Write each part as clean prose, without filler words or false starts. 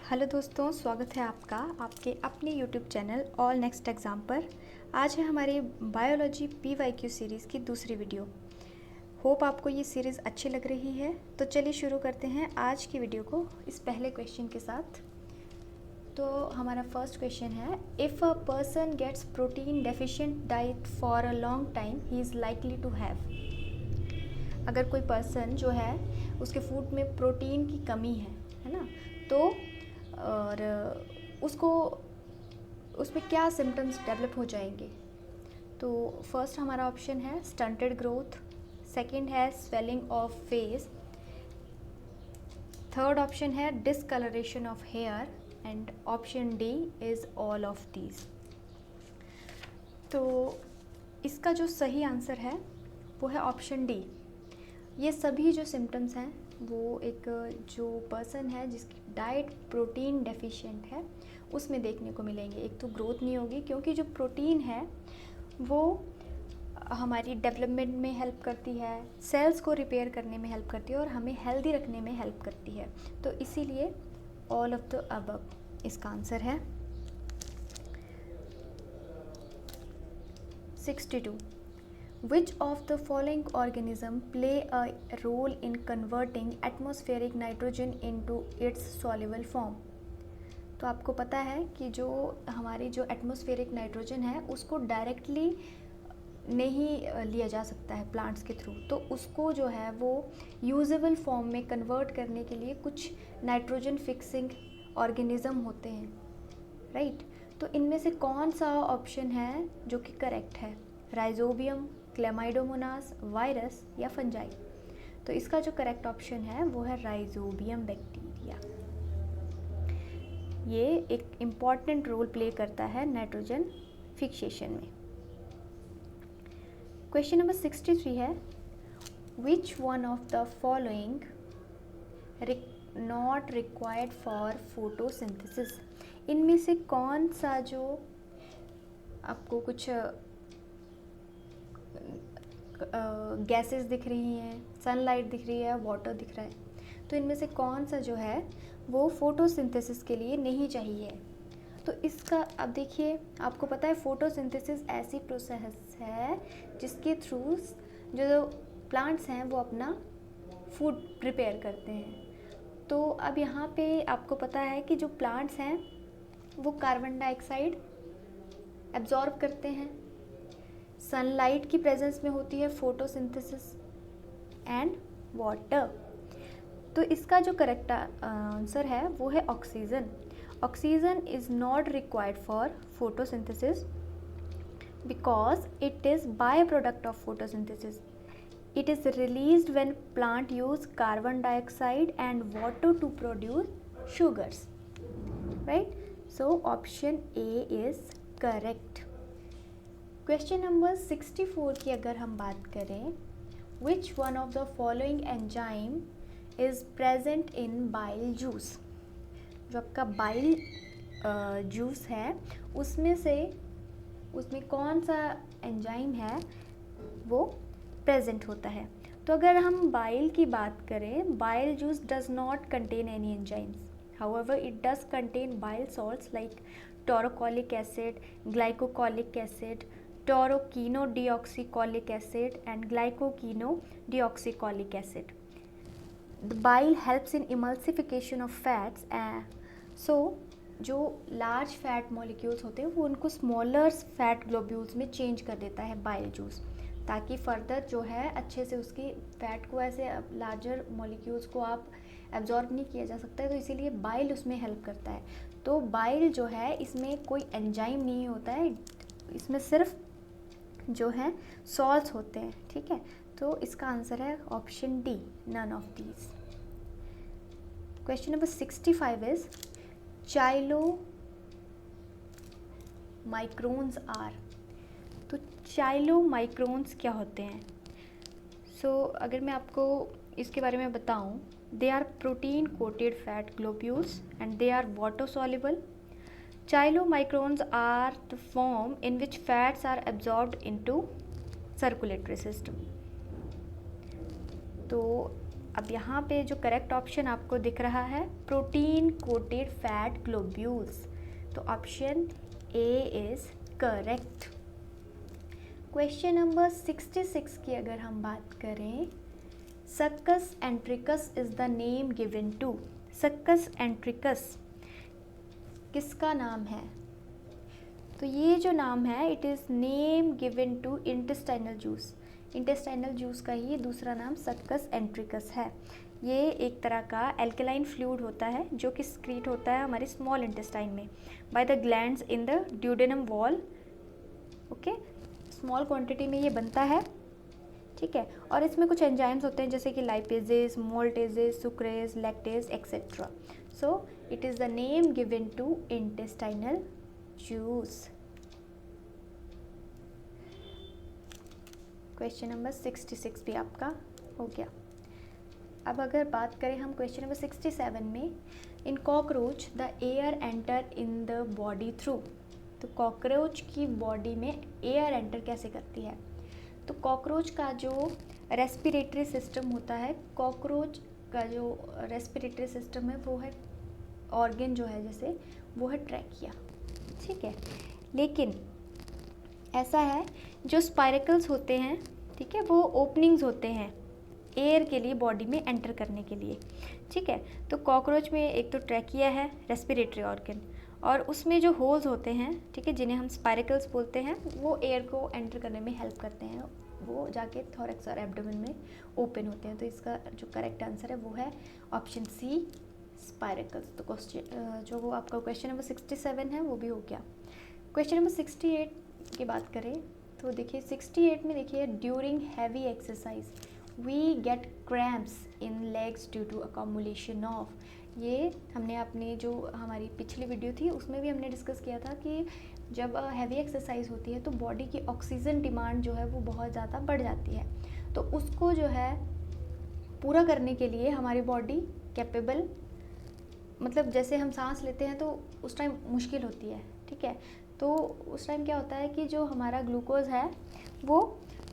Hello दोस्तों, स्वागत है आपका आपके अपने YouTube channel all next exam पर। आज है हमारी बायोलॉजी PYQ सीरीज़ की दूसरी वीडियो। होप आपको ये सीरीज़ अच्छी लग रही है। तो चलिए शुरू करते हैं आज की वीडियो को इस पहले क्वेश्चन के साथ। तो हमारा फर्स्ट क्वेश्चन है, if a person gets protein deficient diet for a long time he is likely to have. अगर कोई पर्सन जो है उसके फूड में प्रोटीन की कमी है ना, तो और उसको उसमें क्या सिम्टम्स डेवलप हो जाएंगे। तो फर्स्ट हमारा ऑप्शन है स्टंटेड ग्रोथ, सेकंड है swelling of face, third option है discolouration of hair and option D is all of these. तो इसका जो सही आंसर है वो है ऑप्शन डी। ये सभी जो सिम्टम्स हैं वो एक जो पर्सन है जिसकी डाइट प्रोटीन डेफिशिएंट है उसमें देखने को मिलेंगे। एक तो ग्रोथ नहीं होगी, क्योंकि जो प्रोटीन है वो हमारी डेवलपमेंट में हेल्प करती है, सेल्स को रिपेयर करने में हेल्प करती है और हमें हेल्दी रखने में हेल्प करती है। तो इसीलिए ऑल ऑफ द अबव इसका आंसर है। 62. Which of the following organism play a role in converting atmospheric nitrogen into its soluble form? तो आपको पता है कि जो हमारी जो एटमॉस्फेरिक नाइट्रोजन है उसको डायरेक्टली नहीं लिया जा सकता है प्लांट्स के थ्रू, तो उसको जो है वो यूजेबल फॉर्म में कन्वर्ट करने के लिए कुछ नाइट्रोजन फिक्सिंग ऑर्गेनिज्म होते हैं, राइट। तो इनमें से कौन सा ऑप्शन है जो कि करेक्ट है? राइजोबियम, क्लेमाइडोमोनास, वायरस या फंजाई? तो इसका जो करेक्ट ऑप्शन है वो है राइजोबियम बैक्टीरिया। ये एक इम्पॉर्टेंट रोल प्ले करता है नाइट्रोजन फिक्सेशन में। क्वेश्चन नंबर 63 है, which one of the following not required for photosynthesis? इनमें से कौन सा जो आपको कुछ गैसेस दिख रही हैं, सनलाइट दिख रही है, वाटर दिख रहा है, तो इनमें से कौन सा जो है वो फोटोसिंथेसिस के लिए नहीं चाहिए? तो इसका अब देखिए, आपको पता है फोटोसिंथेसिस ऐसी प्रोसेस है जिसके थ्रू जो प्लांट्स हैं वो अपना फूड प्रिपेयर करते हैं। तो अब यहाँ पे आपको पता है कि जो प्लांट्स हैं वो कार्बन डाइऑक्साइड एब्जॉर्ब करते हैं, सनलाइट की प्रेजेंस में होती है फोटोसिंथेसिस एंड वाटर। तो इसका जो करेक्ट आंसर है वो है oxygen. Oxygen is not required for photosynthesis because it is by product of photosynthesis. It is released when plant use carbon dioxide and water to produce sugars, right? So option A is correct. Question number 64 की अगर हम बात करें, which one of the following enzyme is present in bile juice? जो आपका bile juice है उसमें कौन सा एंजाइम है वो प्रेजेंट होता है? तो अगर हम बाइल की बात करें, bile juice does not contain any enzymes, however it does contain bile salts like taurocholic acid, glycocholic acid, taurochenodeoxycholic acid and glycochenodeoxycholic acid. The bile helps in emulsification of fats. So जो large fat molecules होते हैं वो उनको smaller fat globules में change कर देता है bile juice, ताकि फर्दर जो है अच्छे से उसकी फैट को ऐसे लार्जर मॉलिक्यूल्स को आप एब्जॉर्ब नहीं किया जा सकता है, तो इसीलिए बाइल उसमें हेल्प करता है. तो बाइल जो है इसमें कोई एंजाइम नहीं होता है, इसमें सिर्फ जो है सॉल्ट्स होते हैं, ठीक है. तो इसका आंसर है option D, none of these. Question number 65 is chylomicrons are. तो चाइलो माइक्रोन्स क्या होते हैं? अगर मैं आपको इसके बारे में बताऊं, they are protein coated fat globules and they are water soluble. Chylomicrons are the form in which fats are absorbed into circulatory system. तो अब यहाँ पे जो करेक्ट ऑप्शन आपको दिख रहा है प्रोटीन कोटेड फैट ग्लोब्यूल्स, तो option A is correct. Question number 66 की अगर हम बात करें, succus entericus is the name given to. Succus entericus किसका नाम है? तो ये जो नाम है it is name given to intestinal juice. Intestinal juice का ही दूसरा नाम सक्कस एंट्रिकस है। ये एक तरह का एल्कलाइन फ्लूइड होता है जो कि सक्रीट होता है हमारे स्मॉल इंटेस्टाइन में by the glands in the duodenum wall. Okay, small quantity में ये बनता है, ठीक है। और इसमें कुछ एंजाइम्स होते हैं जैसे कि lipases, maltases, sucrase, lactase etcetera. So it is the name given to intestinal juice. Question number 66 भी आपका हो गया। अब अगर बात करें हम क्वेश्चन नंबर 67 में, इन cockroach the air enter in the body through. तो कॉकरोच की बॉडी में एयर एंटर कैसे करती है? तो कॉकरोच का जो रेस्पिरेटरी सिस्टम होता है, कॉकरोच का जो रेस्पिरेटरी सिस्टम है वो है ऑर्गन जो है जैसे वो है ट्रैकिया, ठीक है। लेकिन ऐसा है जो स्पाइरकल्स होते हैं, ठीक है, वो ओपनिंग्स होते हैं एयर के लिए बॉडी में एंटर करने के लिए, ठीक है। तो कॉकरोच में एक तो ट्रैकिया है रेस्पिरेटरी ऑर्गन, और उसमें जो होल्स होते हैं, ठीक है, जिन्हें हम स्पाइरकल्स बोलते हैं, वो एयर को एंटर करने में हेल्प करते हैं, वो जाके थोरैक्स और एब्डोमेन में ओपन होते हैं। तो इसका जो करेक्ट आंसर है वो है ऑप्शन सी, स्पाइरकल्स। तो क्वेश्चन जो वो आपका क्वेश्चन नंबर 67 है वो भी हो गया। क्वेश्चन नंबर 68 की बात करें तो देखिए 68 में देखिए, during heavy exercise we get cramps in legs due to accumulation of. ये हमने अपनी जो हमारी पिछली वीडियो थी उसमें भी हमने डिस्कस किया था कि जब हैवी एक्सरसाइज होती है तो बॉडी की ऑक्सीजन डिमांड जो है वो बहुत ज़्यादा बढ़ जाती है। तो उसको जो है पूरा करने के लिए हमारी बॉडी कैपेबल, मतलब जैसे हम सांस लेते हैं तो उस टाइम मुश्किल होती है, ठीक है। तो उस टाइम क्या होता है कि जो हमारा ग्लूकोज है वो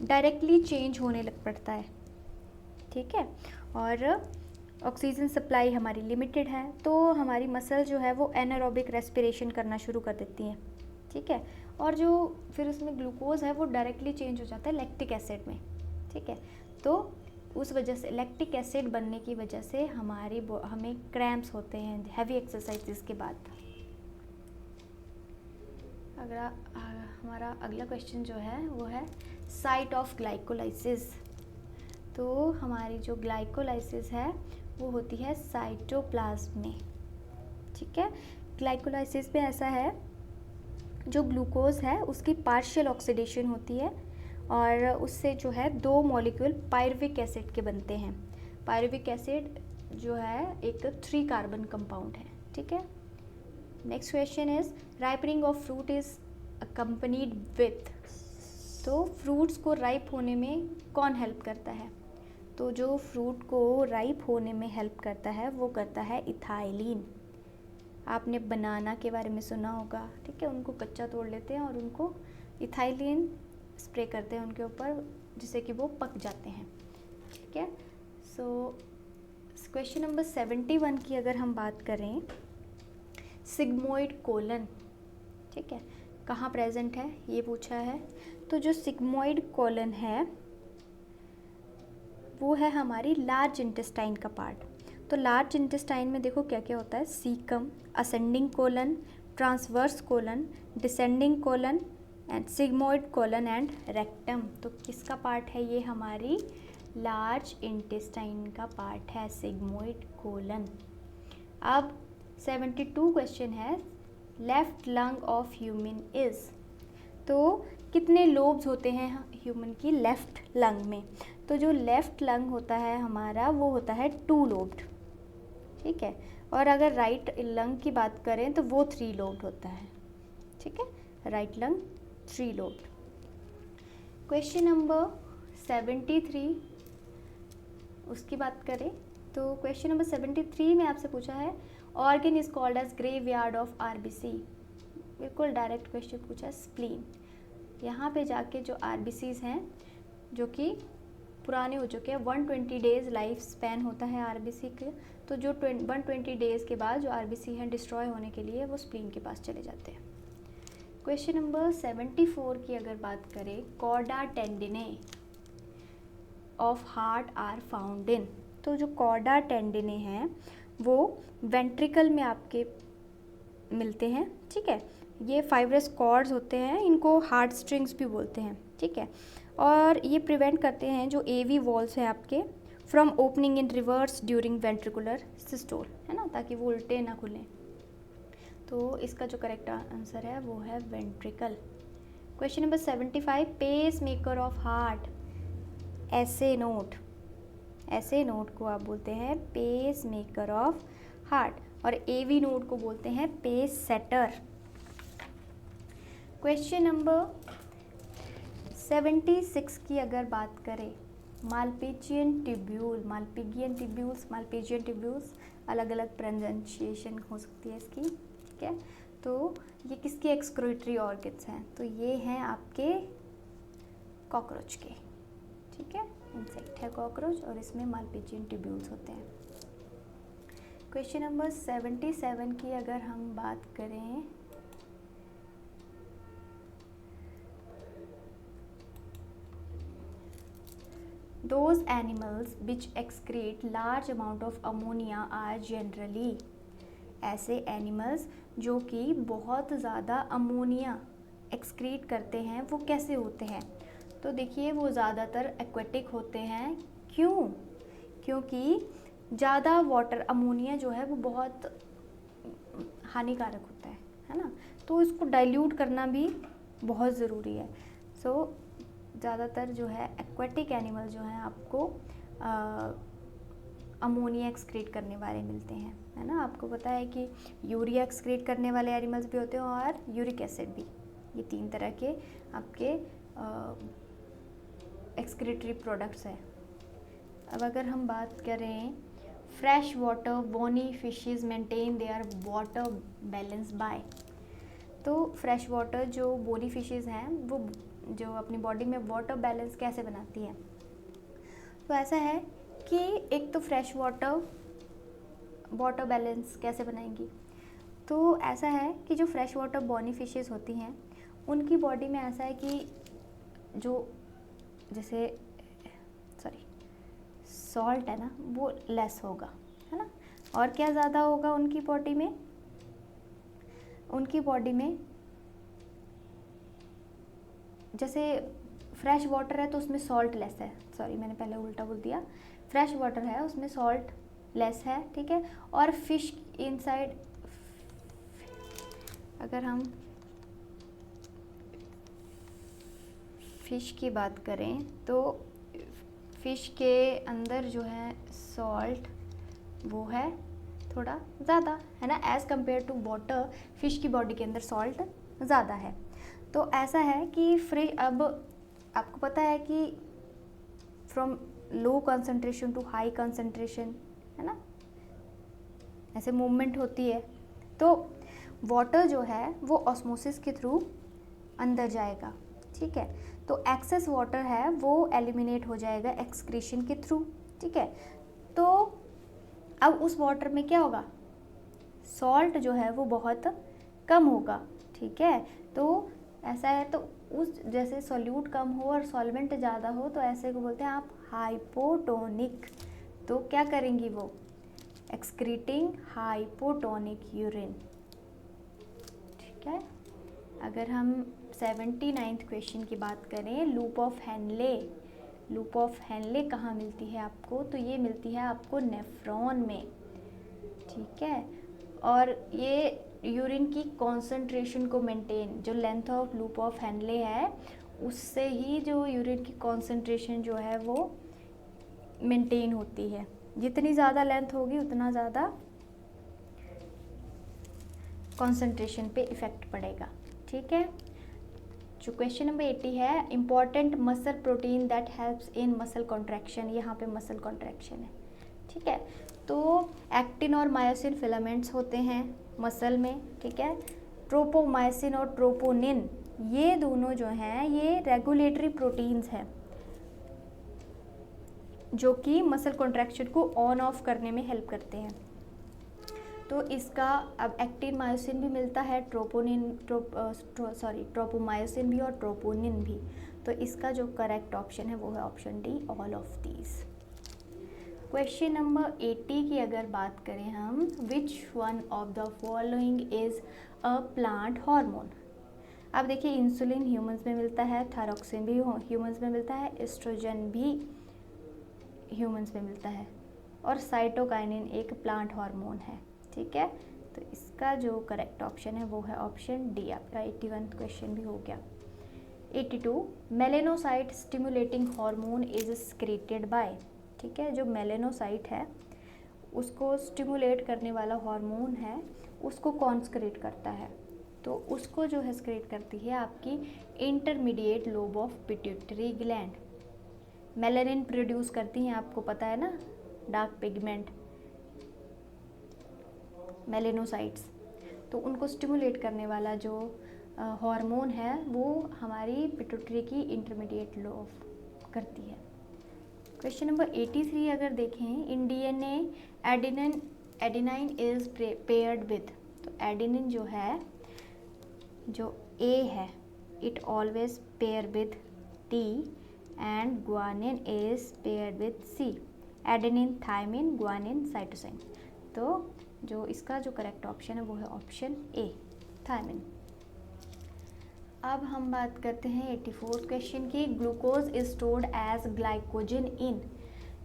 डायरेक्टली चेंज होने लग पड़ता है, ठीक है। और ऑक्सीजन सप्लाई हमारी लिमिटेड है, तो हमारी मसल जो है वो एनारोबिक रेस्पिरेशन करना शुरू कर देती हैं, ठीक है। और जो फिर उसमें ग्लूकोज है वो डायरेक्टली चेंज हो जाता है लैक्टिक एसिड में, ठीक है। तो उस वजह से लैक्टिक एसिड बनने की वजह से हमें क्रैम्प्स होते हैं हैवी एक्सरसाइजेस के बाद। अगर हमारा अगला क्वेश्चन जो है वो है साइट ऑफ ग्लाइकोलाइसिस। तो हमारी जो ग्लाइकोलाइसिस है वो होती है साइटोप्लाज्म में, ठीक है। ग्लाइकोलाइसिस में ऐसा है, जो ग्लूकोज है उसकी पार्शियल ऑक्सीडेशन होती है और उससे जो है दो मॉलिक्यूल पायरुविक एसिड के बनते हैं। पायरुविक एसिड जो है एक 3 कार्बन कंपाउंड है, ठीक है। Next question is ripening of fruit is accompanied with. तो फ्रूट्स को राइप होने में कौन हेल्प करता है? तो जो फ्रूट को राइप होने में हेल्प करता है वो करता है इथाइलिन। आपने बनाना के बारे में सुना होगा, ठीक है, उनको कच्चा तोड़ लेते हैं और उनको इथाइलिन स्प्रे करते हैं उनके ऊपर जिससे कि वो पक जाते हैं, ठीक है। सो क्वेश्चन नंबर 71 की अगर हम बात करें, सिग्मोइड कोलन, ठीक है, कहाँ प्रेजेंट है ये पूछा है। तो जो सिग्मोइड कोलन है वो है हमारी लार्ज इंटेस्टाइन का पार्ट। तो लार्ज इंटेस्टाइन में देखो क्या क्या होता है, caecum, ascending colon, transverse colon, descending colon and sigmoid colon and rectum. तो किसका पार्ट है ये? हमारी लार्ज इंटेस्टाइन का पार्ट है सिग्मोइड कोलन। अब 72 क्वेश्चन है, left lung of human is. तो कितने लोब्स होते हैं ह्यूमन की लेफ्ट लंग में? तो जो लेफ्ट लंग होता है हमारा वो होता है 2 लोब्ड, ठीक है। और अगर राइट लंग की बात करें तो वो 3 लोब्ड होता है, ठीक है, right lung 3 lobed. Question number 73 उसकी बात करें तो क्वेश्चन नंबर 73 में आपसे पूछा है organ is called as graveyard of RBC. बिल्कुल डायरेक्ट क्वेश्चन पूछा है, स्प्लीन। यहाँ पे जाके जो आरबीसीज हैं जो कि पुराने हो चुके हैं। 120 डेज़ लाइफ स्पैन होता है आरबीसी के, तो जो 120 डेज़ के बाद जो आरबीसी हैं डिस्ट्रॉय होने के लिए वो स्प्लीन के पास चले जाते हैं। क्वेश्चन नंबर 74 की अगर बात करें, chordae tendineae of heart are found in. तो जो कॉर्डा टेंडिने हैं वो वेंट्रिकल में आपके मिलते हैं, ठीक है। ये फाइब्रस कॉर्ड्स होते हैं, इनको हार्ट स्ट्रिंग्स भी बोलते हैं, ठीक है। और ये प्रिवेंट करते हैं जो एवी वॉल्स हैं आपके from opening in reverse during ventricular systole, है ना, ताकि वो उल्टे ना खुलें। तो इसका जो करेक्ट आंसर है वो है ventricle. Question number 75, pacemaker of heart. ऐसे नोट को आप बोलते हैं पेस मेकर ऑफ हार्ट, और एवी नोट को बोलते हैं पेस सेटर। क्वेश्चन नंबर 76 की अगर बात करें, मालपिजियन ट्यूब्यूल्स, अलग अलग प्रोनाउंसिएशन हो सकती है इसकी, ठीक है। तो ये किसके एक्सक्रीटरी ऑर्गन्स हैं? तो ये हैं आपके कॉकरोच के, ठीक है। इंसेक्ट है कॉकरोच और इसमें मालपिजियन ट्यूब्यूल्स होते हैं। क्वेश्चन नंबर 77 की अगर हम बात करें, those animals which excrete large amount of ammonia are generally, ऐसे एनिमल्स जो कि बहुत ज़्यादा अमोनिया एक्सक्रीट करते हैं वो कैसे होते हैं? तो देखिए वो ज़्यादातर एक्वेटिक होते हैं। क्यों? क्योंकि ज़्यादा वाटर, अमोनिया जो है वो बहुत हानिकारक होता है ना, तो इसको डाइल्यूट करना भी बहुत ज़रूरी है। सो ज़्यादातर जो है एक्वेटिक एनिमल जो हैं आपको अमोनिया एक्सक्रीट करने वाले मिलते हैं, है ना। आपको पता है कि यूरिया एक्सक्रीट करने वाले एनिमल्स भी होते हैं और यूरिक एसिड भी, ये 3 तरह के आपके एक्सक्रीटरी प्रोडक्ट्स हैं। अब अगर हम बात करें, fresh water bony fishes maintain their water balance by. तो फ्रेश वाटर जो बोनी फिशेस हैं वो जो अपनी बॉडी में वाटर बैलेंस कैसे बनाती है? तो ऐसा है कि एक तो फ्रेश वाटर बैलेंस कैसे बनाएंगी? तो ऐसा है कि जो फ्रेश वाटर बोनी फिशेस होती हैं उनकी बॉडी में ऐसा है कि जो जैसे सॉल्ट है ना वो लेस होगा, है ना। और क्या ज़्यादा होगा उनकी बॉडी में? उनकी बॉडी में जैसे फ्रेश वाटर है तो उसमें सॉल्ट लेस है, मैंने पहले उल्टा बोल दिया। फ्रेश वाटर है उसमें सॉल्ट लेस है, ठीक है। और फिश इनसाइड, अगर हम फिश की बात करें तो फिश के अंदर जो है सॉल्ट वो है थोड़ा ज़्यादा, है ना, as compared to water. Fish की बॉडी के अंदर सॉल्ट ज़्यादा है। तो ऐसा है कि अब आपको पता है कि from low concentration to high concentration, है ना, ऐसे मूवमेंट होती है। तो वाटर जो है वो ऑस्मोसिस के थ्रू अंदर जाएगा, ठीक है। तो एक्सेस वाटर है वो एलिमिनेट हो जाएगा एक्सक्रीशन के थ्रू, ठीक है। तो अब उस वाटर में क्या होगा? सॉल्ट जो है वो बहुत कम होगा, ठीक है। तो ऐसा है, तो उस जैसे सॉल्यूट कम हो और सॉल्वेंट ज़्यादा हो तो ऐसे को बोलते हैं आप हाइपोटोनिक। तो क्या करेंगी वो? एक्सक्रीटिंग हाइपोटोनिक यूरिन, ठीक है। अगर हम 79th क्वेश्चन की बात करें, लूप ऑफ हेनले कहाँ मिलती है आपको? तो ये मिलती है आपको नेफ्रॉन में, ठीक है। और ये यूरिन की कॉन्सेंट्रेशन को मेंटेन, जो length of loop of Henle है उससे ही जो यूरिन की कॉन्सेंट्रेशन जो है वो मेंटेन होती है। जितनी ज़्यादा लेंथ होगी उतना ज़्यादा कॉन्सेंट्रेशन पे इफ़ेक्ट पड़ेगा, ठीक है। जो क्वेश्चन नंबर 80 है, important muscle protein that helps in muscle contraction. यहाँ पे मसल कॉन्ट्रैक्शन है, ठीक है। तो एक्टिन और मायोसिन फिलामेंट्स होते हैं मसल में, ठीक है। ट्रोपोमायोसिन और ट्रोपोनिन, ये दोनों जो हैं ये रेगुलेटरी प्रोटीन्स हैं, जो कि मसल कॉन्ट्रैक्शन को ऑन ऑफ करने में हेल्प करते हैं। तो इसका अब एक्टिन मायोसिन भी मिलता है, ट्रोपोमायोसिन भी और ट्रोपोनिन भी। तो इसका जो करेक्ट ऑप्शन है वो है option D, all of these. Question number 80 की अगर बात करें हम, which one of the following is a plant hormone. अब देखिए इंसुलिन ह्यूमंस में मिलता है, थायरॉक्सिन भी ह्यूमंस में मिलता है, एस्ट्रोजन भी ह्यूमंस में मिलता है और साइटोकाइनिन एक प्लांट हार्मोन है। ठीक है, तो इसका जो करेक्ट ऑप्शन है वो है ऑप्शन डी। आपका 81 क्वेश्चन भी हो गया। 82 melanocyte stimulating hormone is secreted by. ठीक है, जो मेलेनोसाइट है उसको स्टिमुलेट करने वाला हार्मोन है, उसको कौन सिक्रेट करता है? तो उसको जो है सिक्रेट करती है आपकी intermediate lobe of pituitary gland. Melanin produce करती हैं, आपको पता है ना, डार्क पिगमेंट मेलेनोसाइट्स। तो उनको स्टिमुलेट करने वाला जो हार्मोन है वो हमारी पिट्यूटरी की इंटरमीडिएट लोब करती है। क्वेश्चन नंबर 83 अगर देखें, in DNA adenine is paired with. तो एडेनिन जो है, जो ए है, it always pair with T and guanine is paired with C. Adenine, thymine, guanine, cytosine. तो जो इसका जो करेक्ट ऑप्शन है वो है ऑप्शन ए, थायमिन। अब हम बात करते हैं 84 क्वेश्चन की, glucose is stored as glycogen in.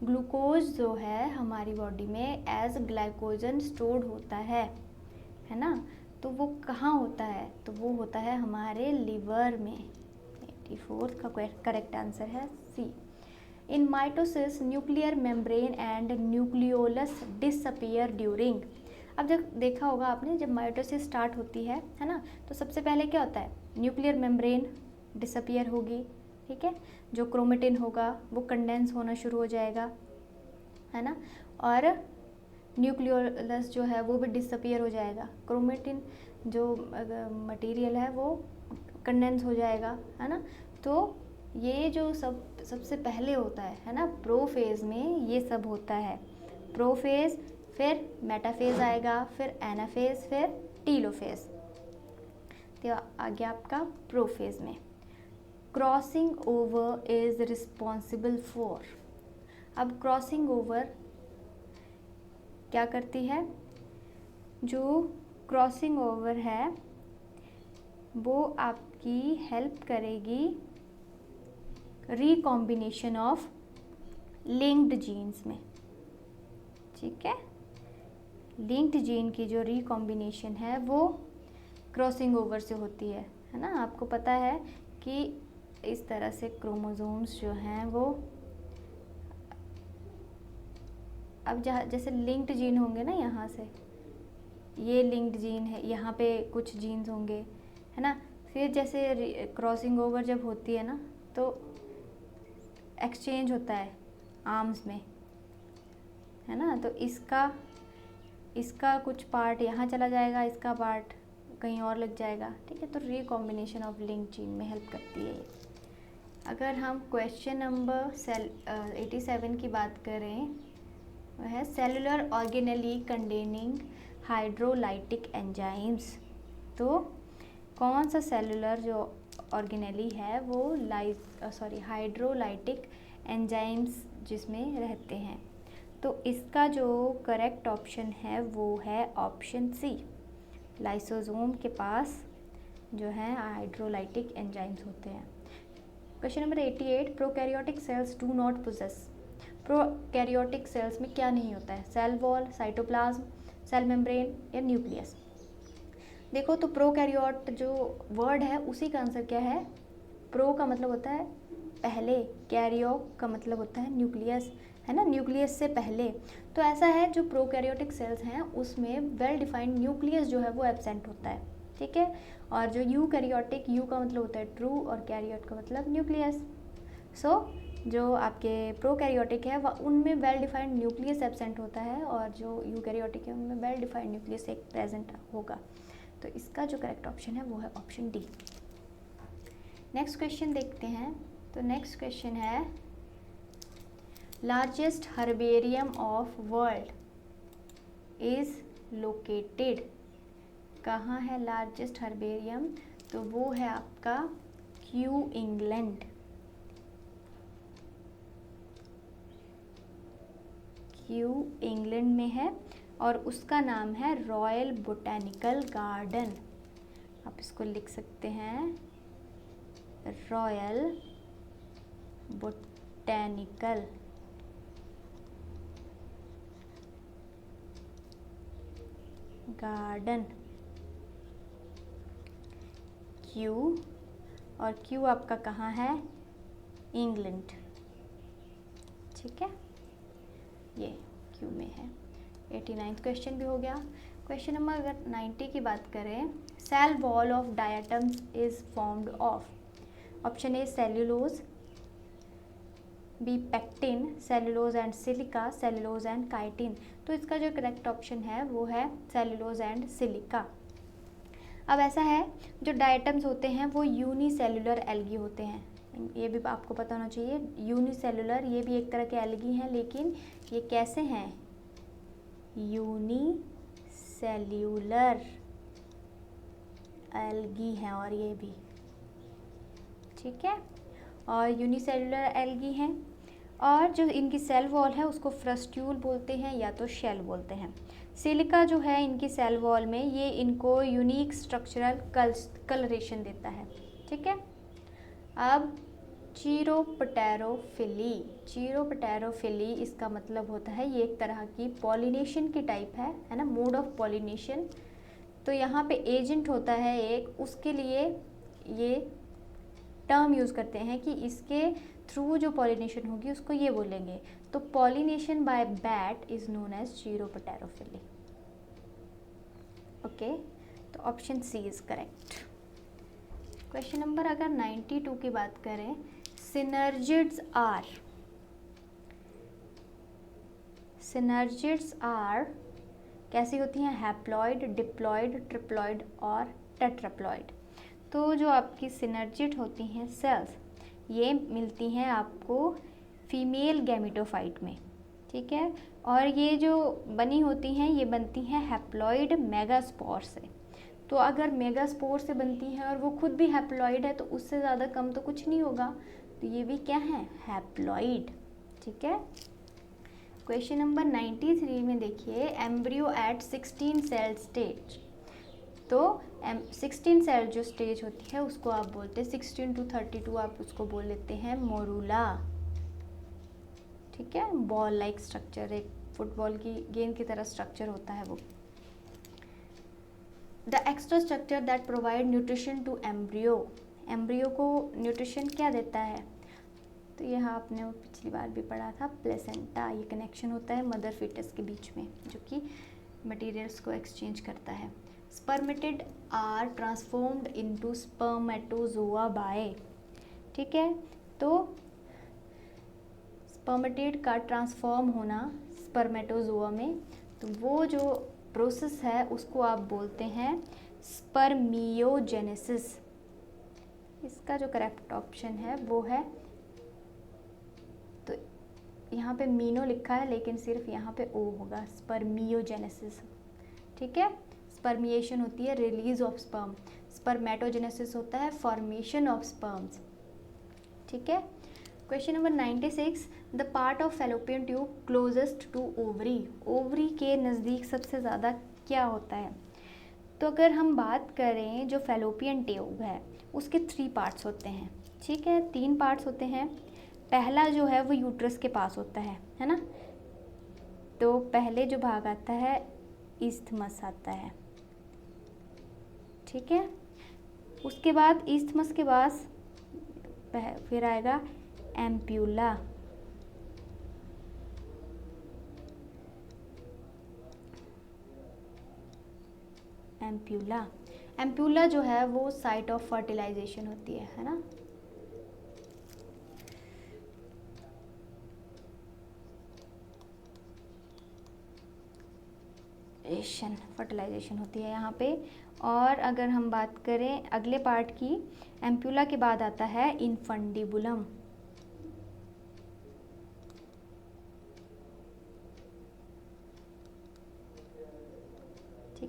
Glucose जो है हमारी बॉडी में एज ग्लाइकोजन स्टोर्ड होता है ना। तो वो कहाँ होता है? तो वो होता है हमारे लिवर में। 84 का करेक्ट आंसर है C. In mitosis nuclear membrane and nucleolus disappear during. अब जब देखा होगा आपने, जब माइटोसिस स्टार्ट होती है ना, तो सबसे पहले क्या होता है? न्यूक्लियर मेम्ब्रेन डिसअपियर होगी। ठीक है, जो क्रोमेटिन होगा वो कंडेंस होना शुरू हो जाएगा, है ना, और न्यूक्लियोलस जो है वो भी डिसअपियर हो जाएगा। क्रोमेटिन जो मटेरियल है वो कंडेंस हो जाएगा, है ना। तो ये जो सबसे पहले होता है ना, प्रोफेज में ये सब होता है। प्रोफेज, फिर मेटाफेज आएगा, फिर एनाफेज, फिर टीलोफेज। तो आ गया आपका प्रोफेज में। Crossing over is responsible for. अब क्रॉसिंग ओवर क्या करती है? जो क्रॉसिंग ओवर है वो आपकी हेल्प करेगी रिकॉम्बिनेशन ऑफ लिंक्ड जीन्स में। ठीक है, लिंक्ड जीन की जो रिकॉम्बिनेशन है वो क्रॉसिंग ओवर से होती है ना। आपको पता है कि इस तरह से क्रोमोसोम्स जो हैं वो अब जैसे लिंक्ड जीन होंगे ना, यहाँ से ये लिंक्ड जीन है, यहाँ पे कुछ जीन्स होंगे, है ना। फिर जैसे क्रॉसिंग ओवर जब होती है ना तो एक्सचेंज होता है आर्म्स में, है ना। तो इसका कुछ पार्ट यहाँ चला जाएगा, इसका पार्ट कहीं और लग जाएगा। ठीक है, तो रिकॉम्बिनेशन ऑफ लिंक जीन में हेल्प करती है ये। अगर हम क्वेश्चन नंबर 87 की बात करें, वह है cellular organelle containing hydrolytic enzymes. तो कौन सा सेलुलर जो ऑर्गेनेली है वो हाइड्रोलाइटिक एंजाइम्स जिसमें रहते हैं। तो इसका जो करेक्ट ऑप्शन है वो है ऑप्शन सी। लाइसोसोम के पास जो है हाइड्रोलाइटिक एंजाइम्स होते हैं। Question number 88, prokaryotic cells do not possess. Prokaryotic cells में क्या नहीं होता है? Cell wall, cytoplasm, cell membrane या न्यूक्लियस। देखो, तो प्रोकैरियोट जो वर्ड है उसी का आंसर क्या है? प्रो का मतलब होता है पहले, कैरियो का मतलब होता है न्यूक्लियस, है ना, न्यूक्लियस से पहले। तो ऐसा है, जो प्रोकैरियोटिक सेल्स हैं उसमें वेल डिफाइंड न्यूक्लियस जो है वो एब्सेंट होता है। ठीक है, और जो यूकैरियोटिक, यू का मतलब होता है ट्रू और कैरियोट का मतलब न्यूक्लियस। सो जो आपके प्रोकैरियोटिक है वह उनमें वेल डिफाइंड न्यूक्लियस एब्सेंट होता है, और जो यूकैरियोटिक है उनमें वेल डिफाइंड न्यूक्लियस एक प्रेजेंट होगा। तो इसका जो करेक्ट ऑप्शन है वो है ऑप्शन डी। नेक्स्ट क्वेश्चन देखते हैं। तो नेक्स्ट क्वेश्चन है, largest herbarium of world is located, कहाँ है लार्जेस्ट हर्बेरियम? तो वो है आपका क्यू इंग्लैंड, क्यू इंग्लैंड में है और उसका नाम है रॉयल बोटैनिकल गार्डन। आप इसको लिख सकते हैं रॉयल बोटैनिकल गार्डन, क्यू, और क्यू आपका कहाँ है? इंग्लैंड, ठीक है, ये क्यू में है। 89वां क्वेश्चन भी हो गया। क्वेश्चन नंबर अगर 90 की बात करें, cell wall of diatoms is formed of, option A cellulose, B pectin, cellulose and silica, cellulose and chitin. तो इसका जो करेक्ट ऑप्शन है वो है सेल्यूलोज एंड सिलिका। अब ऐसा है, जो डायटम्स होते हैं वो यूनिसेल्युलर एल्गी होते हैं, ये भी आपको पता होना चाहिए। यूनिसेल्युलर, ये भी एक तरह के एल्गी हैं, लेकिन ये कैसे हैं? यूनिसेल्युलर एल्गी हैं, और ये भी ठीक है, और यूनिसेल्युलर एल्गी हैं। और जो इनकी सेल वॉल है उसको फ्रस्ट्यूल बोलते हैं या तो शेल बोलते हैं। सिलिका जो है इनकी सेल वॉल में, ये इनको यूनिक स्ट्रक्चरल कलरेशन देता है, ठीक है। अब चीरोपटेरोफिली, चीरोपटेरोफिली इसका मतलब होता है ये एक तरह की पॉलिनेशन की टाइप है ना, मोड ऑफ पॉलिनेशन। तो यहाँ पे एजेंट होता है एक, उसके लिए ये टर्म यूज़ करते हैं कि इसके थ्रू जो पॉलिनेशन होगी उसको ये बोलेंगे। तो pollination by bat is known as chiropterophily. Okay, तो option C is correct. Question number अगर 92 की बात करें, सिनर्जिड्स आर, सिनर्जिड्स आर कैसी होती हैं? हैप्लॉइड, डिप्लॉइड, ट्रिप्लॉइड और टेट्राप्लॉइड। तो जो आपकी सिनर्जिड होती हैं सेल्स, ये मिलती हैं आपको फीमेल गैमेटोफाइट में, ठीक है, और ये जो बनी होती हैं ये बनती हैं हैप्लॉइड मेगास्पोर से। तो अगर मेगास्पोर से बनती हैं और वो खुद भी हैप्लॉइड है तो उससे ज़्यादा कम तो कुछ नहीं होगा, तो ये भी क्या है? हैप्लॉइड, ठीक है। क्वेश्चन नंबर 93 में देखिए, एम्ब्रियो एट 16 सेल स्टेज। तो 16 सेल जो स्टेज होती है उसको आप बोलते हैं 16 to 32, आप उसको बोल लेते हैं मोरूला, ठीक है। बॉल लाइक स्ट्रक्चर, एक फुटबॉल की गेंद की तरह स्ट्रक्चर होता है वो। The extra structure that provide nutrition to embryo, embryo को न्यूट्रिशन क्या देता है? तो यहाँ आपने वो पिछली बार भी पढ़ा था, प्लेसेंटा, ये कनेक्शन होता है मदर फीटस के बीच में जो कि मटेरियल्स को एक्सचेंज करता है। Spermatid are transformed into spermatozoa by, ठीक है। तो स्पर्मेटिड का ट्रांसफॉर्म होना स्पर्मेटोजोआ में, तो वो जो प्रोसेस है उसको आप बोलते हैं स्पर्मियोजेनेसिस। इसका जो करेक्ट ऑप्शन है वो है, तो यहाँ पे मीनो लिखा है लेकिन सिर्फ यहाँ पे ओ होगा, स्पर्मियोजेनेसिस, ठीक है। स्पर्मिएशन होती है रिलीज ऑफ स्पर्म, स्पर्मेटोजेनेसिस होता है फॉर्मेशन ऑफ स्पर्म्स, ठीक है। Question number 96, the part of Fallopian tube closest to ovary, ovary के नज़दीक सबसे ज़्यादा क्या होता है? तो अगर हम बात करें जो फैलोपियन ट्यूब है उसके 3 पार्ट्स होते हैं, ठीक है, 3 पार्ट्स होते हैं। पहला जो है वो यूट्रस के पास होता है ना, तो पहले जो भाग आता है ईस्थमस आता है, ठीक है। उसके बाद ईस्थमस के पास फिर आएगा एम्प्यूला, एम्प्यूला, एम्प्यूला जो है वो साइट ऑफ फर्टिलाइजेशन होती है ना। फर्टिलाइजेशन होती है यहाँ पे। और अगर हम बात करें अगले पार्ट की, एम्प्यूला के बाद आता है इनफंडिबुलम,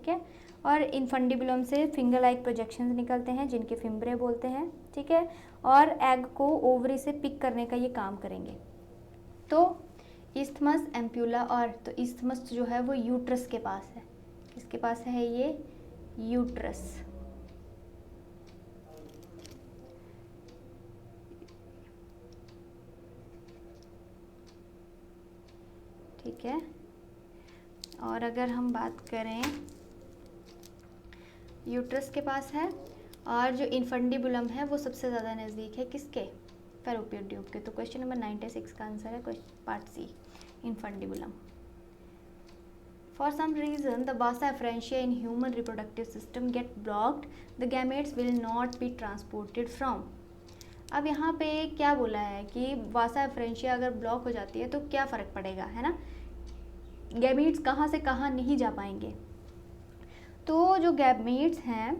है। और इनफंडिबुलम से फिंगर लाइक प्रोजेक्शंस निकलते हैं जिनके फिम्ब्रे बोलते हैं, ठीक है। और एग को ओवरी से पिक करने का ये काम करेंगे। तो इस्थमस, एम्प्यूला, और तो इस्थमस जो है वो यूट्रस के पास है। किसके पास है ये? यूट्रस। ठीक है। और अगर हम बात करें, यूट्रस के पास है, और जो इनफंडिबुलम है वो सबसे ज़्यादा नज़दीक है किसके? फैलोपियन ट्यूब के। तो क्वेश्चन नंबर 96 का आंसर है part C, infundibulum. For some reason, the vasa afferentia in human reproductive system get blocked. The gametes will not be transported from. अब यहाँ पे क्या बोला है कि वासा एफरेंशिया अगर ब्लॉक हो जाती है तो क्या फ़र्क पड़ेगा, है ना? गैमीट्स कहाँ से कहाँ नहीं जा पाएंगे। तो जो गैमीट्स हैं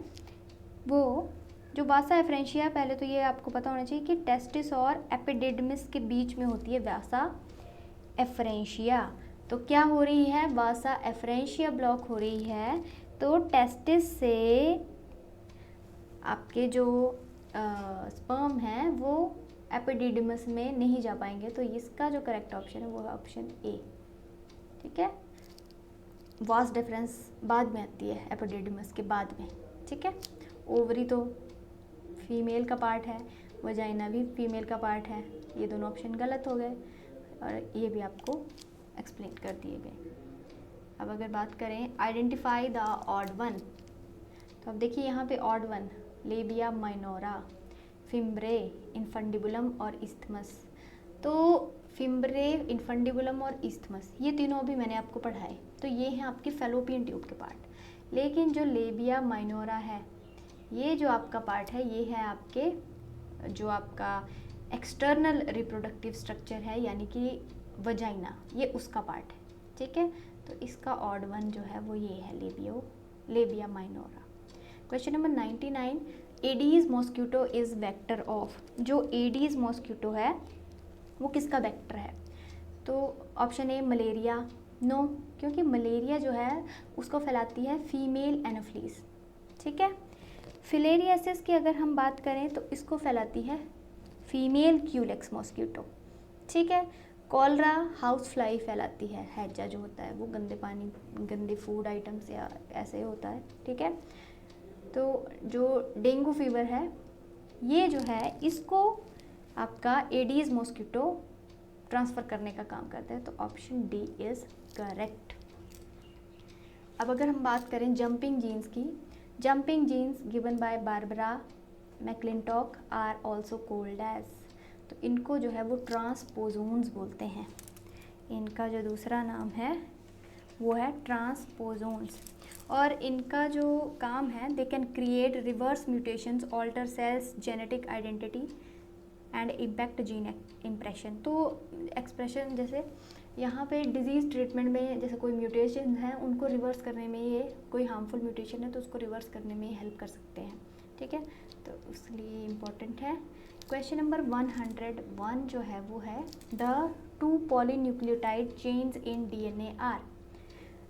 वो, जो वासा एफरेंशिया, पहले तो ये आपको पता होना चाहिए कि टेस्टिस और एपिडिडमिस के बीच में होती है वासा एफरेंशिया। तो क्या हो रही है? वासा एफरेंशिया ब्लॉक हो रही है, तो टेस्टिस से आपके जो स्पर्म हैं वो एपिडिडमस में नहीं जा पाएंगे। तो इसका जो करेक्ट ऑप्शन है वो है ऑप्शन ए, ठीक है। वास डिफरेंस बाद में आती है, एपिडिडमस के बाद में, ठीक है। ओवरी तो फीमेल का पार्ट है, वजाइना भी फीमेल का पार्ट है। ये दोनों ऑप्शन गलत हो गए और ये भी आपको एक्सप्लेन कर दिए गए। अब अगर बात करें आइडेंटिफाई द ऑड वन, तो अब देखिए यहाँ पे odd one, labia minora, fimbriae, infundibulum और इस्थमस। तो फिम्ब्रे, इनफंडिबुलम और इस्थमस ये तीनों अभी मैंने आपको पढ़ाए, तो ये हैं आपके फैलोपियन ट्यूब के पार्ट। लेकिन जो लेबिया माइनोरा है, ये जो आपका पार्ट है, ये है आपके जो आपका एक्सटर्नल रिप्रोडक्टिव स्ट्रक्चर है, यानी कि वजाइना, ये उसका पार्ट है, ठीक है। तो इसका ऑड वन जो है वो ये है, labia minora. Question number 99, Aedes mosquito is vector of. जो एडीज मॉस्किटो है वो किसका वेक्टर है? तो ऑप्शन ए मलेरिया, नो, क्योंकि मलेरिया जो है उसको फैलाती है फीमेल एनोफ्लीस, ठीक है। फिलेरियासिस की अगर हम बात करें तो इसको फैलाती है फीमेल क्यूलेक्स मॉस्किटो, ठीक है। कॉलरा हाउस फ्लाई फैलाती है, हैजा जो होता है वो गंदे पानी, गंदे फूड आइटम से ऐसे होता है, ठीक है। तो जो डेंगू फीवर है ये जो है इसको आपका एडीज मॉस्किटो ट्रांसफ़र करने का काम करता है। तो ऑप्शन डी इज़ करेक्ट। अब अगर हम बात करें जंपिंग जीन्स की, jumping genes given by Barbara McClintock are also called as, तो इनको जो है वो ट्रांसपोजोन्स बोलते हैं। इनका जो दूसरा नाम है वो है ट्रांसपोजोन्स। और इनका जो काम है, they can create reverse mutations, alter cells genetic identity and impact gene impression. तो एक्सप्रेशन जैसे यहाँ पे डिजीज़ ट्रीटमेंट में जैसे कोई म्यूटेशन है उनको रिवर्स करने में, ये कोई हार्मफुल म्यूटेशन है तो उसको रिवर्स करने में हेल्प कर सकते हैं, ठीक है। तो इसलिए इम्पॉर्टेंट है। क्वेश्चन नंबर 101 जो है वो है the 2 polynucleotide chains in DNA are.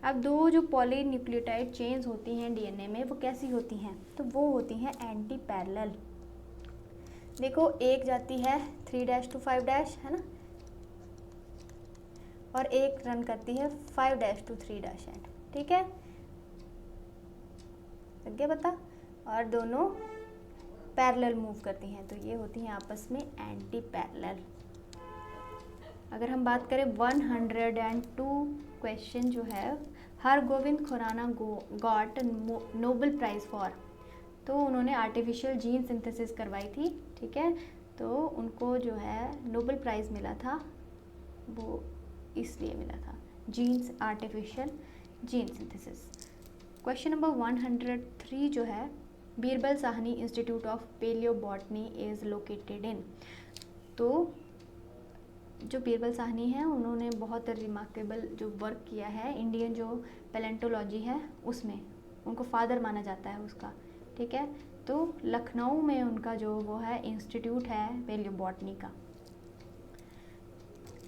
अब दो जो पॉलीन्यूक्लियोटाइड चेन्स होती हैं डीएनए में वो कैसी होती हैं? तो वो होती हैं एंटी पैरेलल। देखो एक जाती है 3' to 5', है ना, और एक रन करती है 5' to 3' एंड, ठीक है, लग गया पता। और दोनों पैरेलल मूव करती हैं, तो ये होती हैं आपस में एंटी पैरेलल। अगर हम बात करें 102 क्वेश्चन जो है, Hargobind Khorana got Nobel prize for, तो उन्होंने आर्टिफिशियल जीन सिंथेसिस करवाई थी, ठीक है। तो उनको जो है नोबेल प्राइज़ मिला था, वो इसलिए मिला था, genes artificial gene synthesis. Question number 103 जो है, Birbal Sahni Institute of palaeobotany is located in. तो जो बीरबल साहनी है उन्होंने बहुत रिमार्केबल जो वर्क किया है इंडियन जो पैलेंटोलॉजी है उसमें, उनको फादर माना जाता है उसका, ठीक है। तो लखनऊ में उनका जो वो है इंस्टीट्यूट है पेलियोबॉटनी का।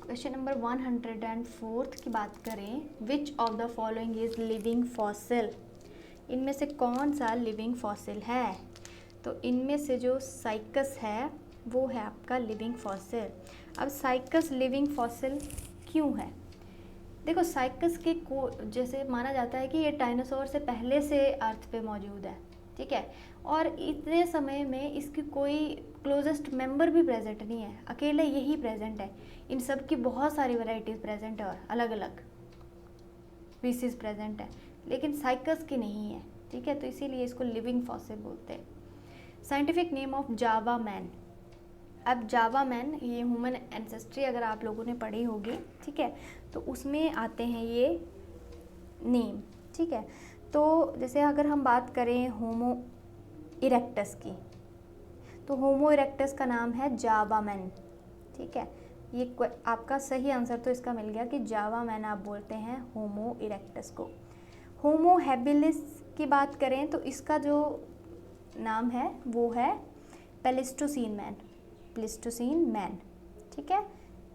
क्वेश्चन नंबर 104 की बात करें, which of the following is living fossil. इनमें से कौन सा लिविंग फॉसिल है? तो इनमें से जो साइकस है वो है आपका लिविंग फॉसिल। अब साइकस लिविंग फॉसिल क्यों है? देखो साइकस के को जैसे माना जाता है कि ये डायनासोर से पहले से अर्थ पे मौजूद है, ठीक है, और इतने समय में इसकी कोई क्लोजेस्ट मेंबर भी प्रेजेंट नहीं है, अकेले यही प्रेजेंट है। इन सब की बहुत सारी वैरायटीज प्रेजेंट है और अलग अलग स्पीसीज प्रेजेंट है, लेकिन साइकस की नहीं है, ठीक है, तो इसीलिए इसको लिविंग फॉसिल बोलते हैं। Scientific name of Java man. अब जावा मैन ये ह्यूमन एंसेस्ट्री अगर आप लोगों ने पढ़ी होगी, ठीक है, तो उसमें आते हैं ये नेम, ठीक है। तो जैसे अगर हम बात करें होमो इरेक्टस की, तो होमो इरेक्टस का नाम है जावा मैन, ठीक है। ये आपका सही आंसर तो इसका मिल गया कि जावा मैन आप बोलते हैं होमो इरेक्टस को। होमो हैबिलिस की बात करें तो इसका जो नाम है वो है प्लेस्टोसीन मैन, प्लेस्टोसीन मैन, ठीक है,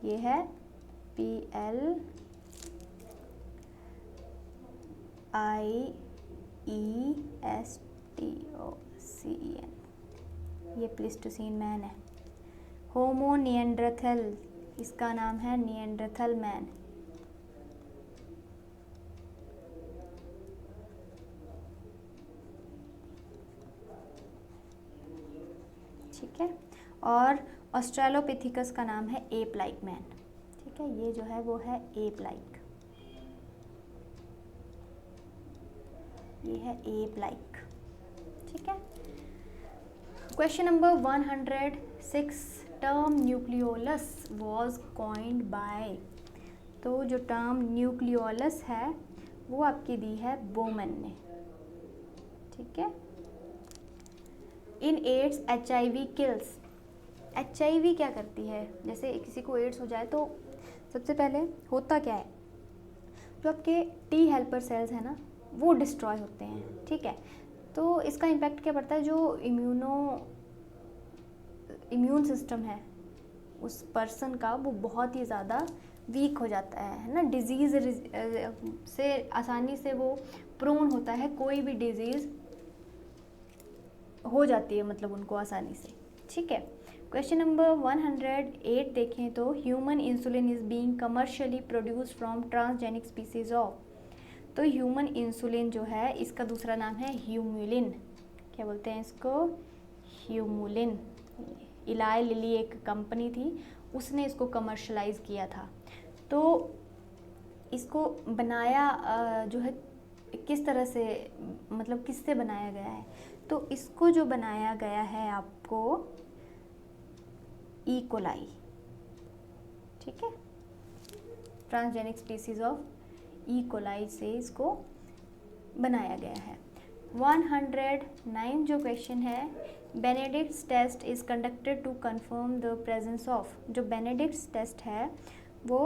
ये है PLEISTOCEN, ये प्लेस्टोसीन मैन है। होमो निएंडरथल, इसका नाम है निएंडरथल मैन, ठीक है, और ऑस्ट्रेलोपिथिकस का नाम है एप लाइक मैन, ठीक है, ये जो है वो है एप लाइक, ये है एप लाइक, ठीक है। Question number 106, term nucleolus was coined bye. तो जो टर्म न्यूक्लियोलस है वो आपकी दी है बोमन ने, ठीक है। इन एड्स HIV किल्स। HIV क्या करती है? जैसे किसी को एड्स हो जाए तो सबसे पहले होता क्या है, जो आपके T हेल्पर सेल्स हैं ना वो डिस्ट्रॉय होते हैं, ठीक है। तो इसका इम्पैक्ट क्या पड़ता है, जो इम्यून सिस्टम है उस पर्सन का वो बहुत ही ज़्यादा वीक हो जाता है ना, डिजीज़ से आसानी से वो प्रोन होता है, कोई भी डिजीज़ हो जाती है मतलब उनको आसानी से, ठीक है। क्वेश्चन नंबर 108 देखें तो human insulin is being commercially produced from transgenic species of. तो ह्यूमन इंसुलिन जो है इसका दूसरा नाम है ह्यूमुलिन, क्या बोलते हैं इसको, ह्यूमुलिन। इलाई लिली एक कंपनी थी, उसने इसको कमर्शलाइज किया था। तो इसको बनाया जो है किस तरह से, मतलब किससे बनाया गया है, तो इसको जो बनाया गया है आपको ई कोलाई, ठीक है, transgenic species of E coli से इसको बनाया गया है। 109 जो क्वेश्चन है, Benedict's test is conducted to confirm the presence of. जो बेनेडिक्ट्स टेस्ट है वो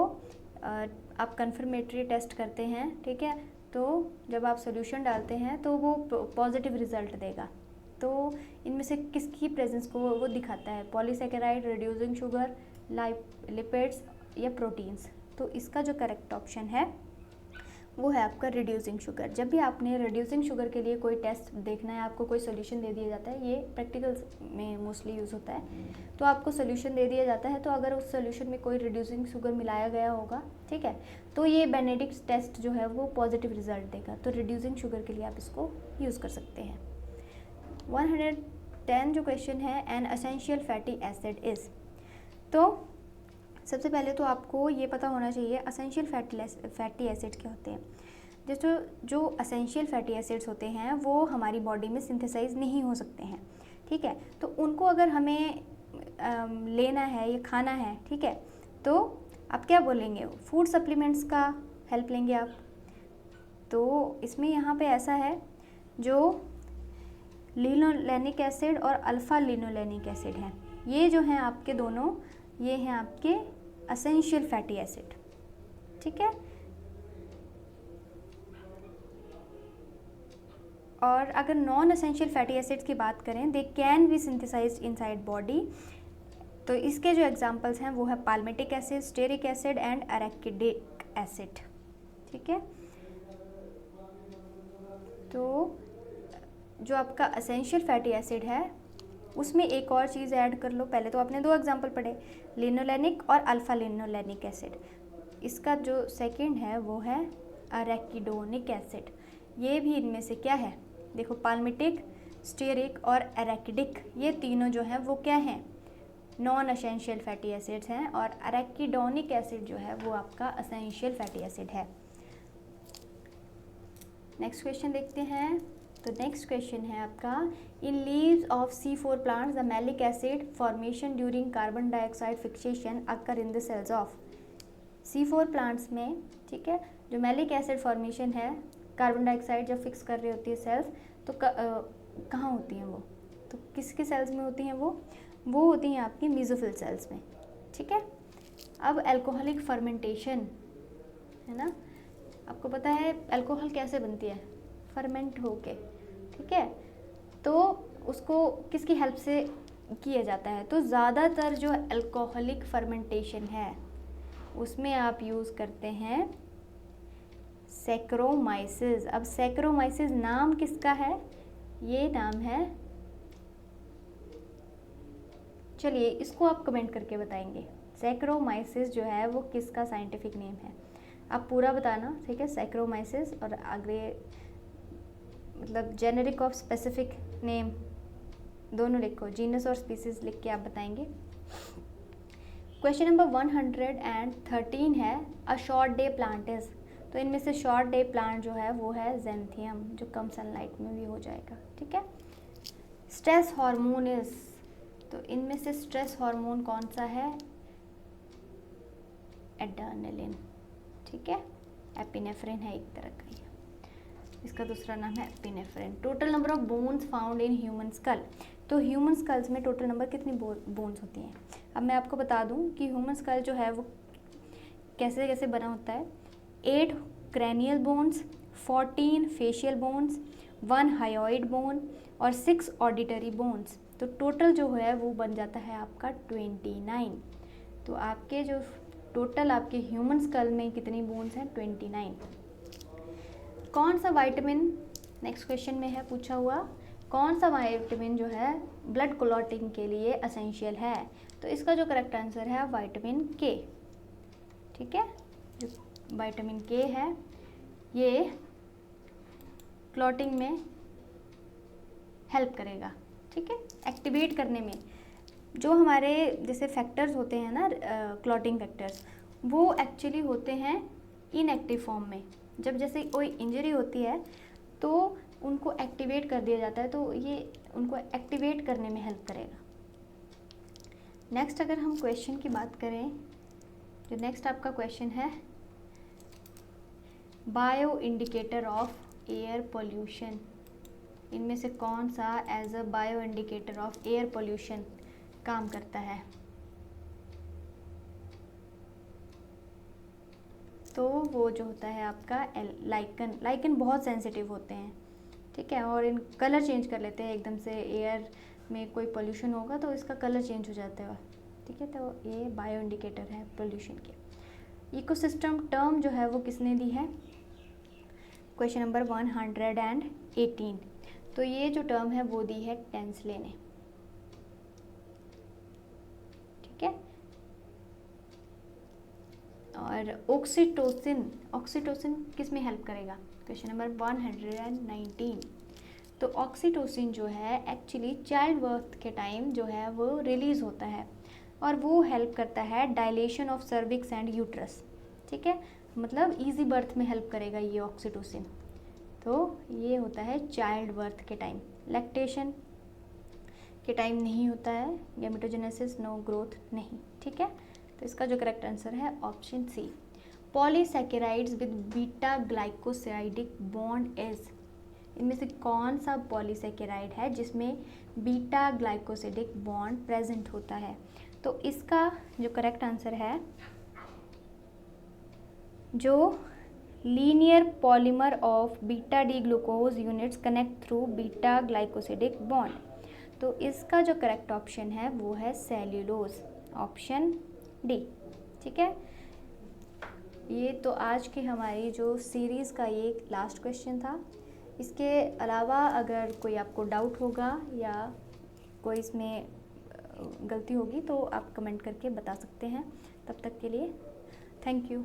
आप कंफर्मेटरी टेस्ट करते हैं, ठीक है, तो जब आप सोल्यूशन डालते हैं तो वो पॉजिटिव रिजल्ट देगा। तो इनमें से किसकी प्रेजेंस को वो दिखाता है, पॉलीसेकेराइड, रिड्यूसिंग शुगर, लिपिड्स या प्रोटीन्स। तो इसका जो करेक्ट ऑप्शन है वो है आपका रिड्यूसिंग शुगर। जब भी आपने रिड्यूसिंग शुगर के लिए कोई टेस्ट देखना है, आपको कोई सोल्यूशन दे दिया जाता है, ये प्रैक्टिकल्स में मोस्टली यूज़ होता है, तो आपको सोल्यूशन दे दिया जाता है, तो अगर उस सोल्यूशन में कोई रिड्यूसिंग शुगर मिलाया गया होगा, ठीक है, तो ये बेनेडिक्ट्स टेस्ट जो है वो पॉजिटिव रिजल्ट देगा। तो रिड्यूसिंग शुगर के लिए आप इसको यूज़ कर सकते हैं। 110 जो क्वेश्चन है, an essential fatty acid is. तो सबसे पहले तो आपको ये पता होना चाहिए एसेंशियल फैटी एसिड क्या होते हैं। जैसे जो एसेंशियल फैटी एसिड्स होते हैं वो हमारी बॉडी में सिंथेसाइज नहीं हो सकते हैं, ठीक है, तो उनको अगर हमें लेना है या खाना है, ठीक है, तो आप क्या बोलेंगे, फूड सप्लीमेंट्स का हेल्प लेंगे आप। तो इसमें यहाँ पे ऐसा है, जो लिनोलेनिक एसिड और अल्फ़ा लिनोलेनिक एसिड हैं, ये जो हैं आपके दोनों, ये हैं आपके एसेंशियल फैटी एसिड, ठीक है। और अगर नॉन एसेंशियल फैटी एसिड्स की बात करें, they can be synthesised inside body. तो इसके जो एग्जांपल्स हैं वो है palmitic acid, stearic acid and arachidic acid, ठीक है। तो जो आपका असेंशियल फैटी एसिड है उसमें एक और चीज़ ऐड कर लो। पहले तो आपने 2 एग्जांपल पढ़े, लिनोलेनिक और अल्फा लिनोलेनिक एसिड। इसका जो सेकंड है वो है अरेकिडोनिक एसिड। ये भी इनमें से क्या है, देखो पाल्मिटिक, स्टीयरिक और एरेकिडिक, ये तीनों जो हैं वो क्या हैं, नॉन असेंशियल फैटी एसिड्स हैं, और अरेकिडोनिक एसिड जो है वो आपका असेंशियल फैटी एसिड है। नेक्स्ट क्वेश्चन देखते हैं। तो नेक्स्ट क्वेश्चन है आपका, in leaves of C4 plants the malic acid formation during carbon dioxide fixation occur in the cells of. C4 plants में, ठीक है, जो मैलिक एसिड फॉर्मेशन है, कार्बन डाइऑक्साइड जब फिक्स कर रही होती है सेल्स, तो कहाँ होती हैं वो, तो किसके सेल्स में होती हैं वो होती हैं आपकी मेसोफिल सेल्स में, ठीक है। अब अल्कोहलिक फर्मेंटेशन है ना, आपको पता है अल्कोहल कैसे बनती है, फर्मेंट होके, ठीक है, तो उसको किसकी हेल्प से किया जाता है, तो ज़्यादातर जो अल्कोहलिक फर्मेंटेशन है उसमें आप यूज़ करते हैं सैक्रोमाइसिस। अब सैक्रोमाइसिस नाम किसका है, ये नाम है, चलिए इसको आप कमेंट करके बताएंगे, सैक्रोमाइसिस जो है वो किसका साइंटिफिक नेम है, आप पूरा बताना, ठीक है। सैक्रोमाइसिस और आगे मतलब जेनेरिक ऑफ स्पेसिफिक नेम दोनों लिखो, जीनस और स्पीसीज लिख के आप बताएंगे। क्वेश्चन नंबर 113 है, a short day plant is. तो इनमें से शॉर्ट डे प्लांट जो है वो है जेंथियम, जो कम सनलाइट में भी हो जाएगा, ठीक है। स्ट्रेस हार्मोन इज, तो इनमें से स्ट्रेस हार्मोन कौन सा है, एड्रेनलिन, ठीक है, एपिनेफ्रिन है एक तरह का, इसका दूसरा नाम है epinephrine. Total number of bones found in human school, तो ह्यूमन स्कल्स में टोटल नंबर कितनी बोन्स होती हैं। अब मैं आपको बता दूं कि ह्यूमन स्कल जो है वो कैसे कैसे बना होता है, 8 cranial bones, 14 facial bones, 1 hyoid bone और 6 ऑडिटरी बोन्स, तो टोटल जो है वो बन जाता है आपका 29। तो आपके जो टोटल आपके ह्यूमन स्कल में कितनी बोन्स हैं, 29। कौन सा वाइटामिन, नेक्स्ट क्वेश्चन में है पूछा हुआ, कौन सा वाइटामिन जो है ब्लड क्लॉटिंग के लिए असेंशियल है, तो इसका जो करेक्ट आंसर है विटामिन के, ठीक है। जो विटामिन के है ये क्लॉटिंग में हेल्प करेगा, ठीक है, एक्टिवेट करने में। जो हमारे जैसे फैक्टर्स होते हैं ना, क्लॉटिंग फैक्टर्स, वो एक्चुअली होते हैं इनएक्टिव फॉर्म में। जब जैसे कोई इंजरी होती है तो उनको एक्टिवेट कर दिया जाता है, तो ये उनको एक्टिवेट करने में हेल्प करेगा। नेक्स्ट अगर हम क्वेश्चन की बात करें, जो नेक्स्ट आपका क्वेश्चन है, bio indicator of air pollution, इनमें से कौन सा as a bio indicator of air pollution काम करता है, तो वो जो होता है आपका लाइकन। लाइकन बहुत सेंसिटिव होते हैं, ठीक है, और इन कलर चेंज कर लेते हैं एकदम से, एयर में कोई पोल्यूशन होगा तो इसका कलर चेंज हो जाता है, ठीक है, तो ये बायो इंडिकेटर है पोल्यूशन के। इकोसिस्टम टर्म जो है वो किसने दी है, क्वेश्चन नंबर 118, तो ये जो टर्म है वो दी है टेंसले ने, ठीक है। और ऑक्सीटोसिन किस में हेल्प करेगा, क्वेश्चन नंबर 119, तो ऑक्सीटोसिन जो है एक्चुअली चाइल्ड बर्थ के टाइम जो है वो रिलीज़ होता है, और वो हेल्प करता है dilation of cervix and uterus, ठीक है, मतलब इजी बर्थ में हेल्प करेगा ये ऑक्सीटोसिन। तो ये होता है चाइल्ड बर्थ के टाइम, लैक्टेशन के टाइम नहीं होता है, गैमेटोजेनेसिस नो ग्रोथ नहीं, ठीक है। तो इसका जो करेक्ट आंसर है option C. Polysaccharides with beta glycosidic bond is, इनमें से कौन सा पॉलीसैकेराइड है जिसमें बीटा ग्लाइकोसाइडिक बॉन्ड प्रेजेंट होता है, तो इसका जो करेक्ट आंसर है, जो linear polymer of beta D glucose units connect through beta glycosidic bond, तो इसका जो करेक्ट ऑप्शन है वो है सेल्यूलोज, ऑप्शन डी, ठीक है। ये तो आज की हमारी जो सीरीज़ का ये लास्ट क्वेश्चन था, इसके अलावा अगर कोई आपको डाउट होगा या कोई इसमें गलती होगी तो आप कमेंट करके बता सकते हैं। तब तक के लिए थैंक यू।